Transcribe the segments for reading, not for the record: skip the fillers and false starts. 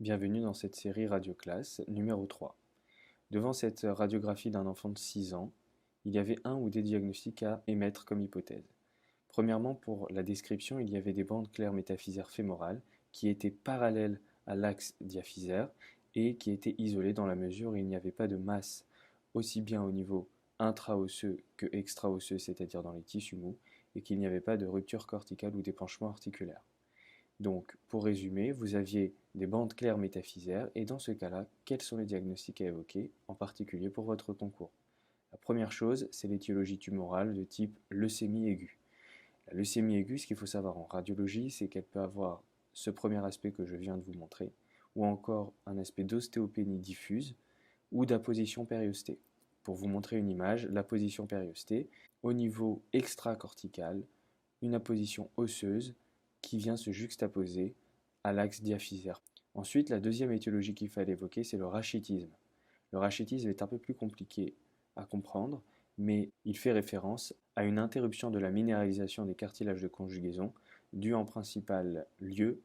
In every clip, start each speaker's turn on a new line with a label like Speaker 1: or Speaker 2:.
Speaker 1: Bienvenue dans cette série RadioClasse numéro 3. Devant cette radiographie d'un enfant de 6 ans, il y avait un ou des diagnostics à émettre comme hypothèse. Premièrement, pour la description, il y avait des bandes claires métaphysaires fémorales qui étaient parallèles à l'axe diaphysaire et qui étaient isolées dans la mesure où il n'y avait pas de masse aussi bien au niveau intra-osseux que extra-osseux, c'est-à-dire dans les tissus mous, et qu'il n'y avait pas de rupture corticale ou d'épanchement articulaire. Donc, pour résumer, vous aviez des bandes claires métaphysaires, et dans ce cas-là, quels sont les diagnostics à évoquer, en particulier pour votre concours? La première chose, c'est l'étiologie tumorale de type leucémie aiguë. La leucémie aiguë, ce qu'il faut savoir en radiologie, c'est qu'elle peut avoir ce premier aspect que je viens de vous montrer, ou encore un aspect d'ostéopénie diffuse ou d'apposition périostée. Pour vous montrer une image, l'apposition périostée, au niveau extracortical, une apposition osseuse qui vient se juxtaposer à l'axe diaphysaire. Ensuite, la deuxième étiologie qu'il fallait évoquer, c'est le rachitisme. Le rachitisme est un peu plus compliqué à comprendre, mais il fait référence à une interruption de la minéralisation des cartilages de conjugaison due en principal lieu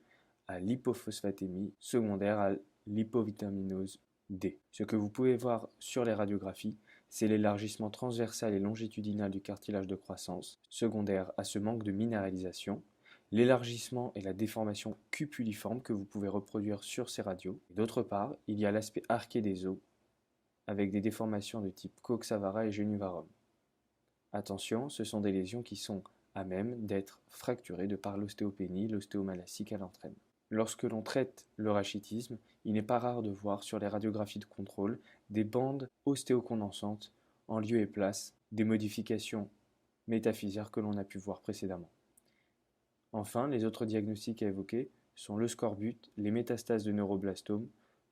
Speaker 1: à l'hypophosphatémie secondaire à l'hypovitaminose D. Ce que vous pouvez voir sur les radiographies, c'est l'élargissement transversal et longitudinal du cartilage de croissance, secondaire à ce manque de minéralisation, l'élargissement et la déformation cupuliforme que vous pouvez reproduire sur ces radios. D'autre part, il y a l'aspect arqué des os, avec des déformations de type Coxa-Vara et Genu-Varum. Attention, ce sont des lésions qui sont à même d'être fracturées de par l'ostéopénie, l'ostéomalacie qu'elle entraîne. Lorsque l'on traite le rachitisme, il n'est pas rare de voir sur les radiographies de contrôle des bandes ostéocondensantes en lieu et place des modifications métaphysaires que l'on a pu voir précédemment. Enfin, les autres diagnostics à évoquer sont le scorbut, les métastases de neuroblastome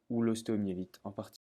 Speaker 1: ou l'ostéomyélite en particulier.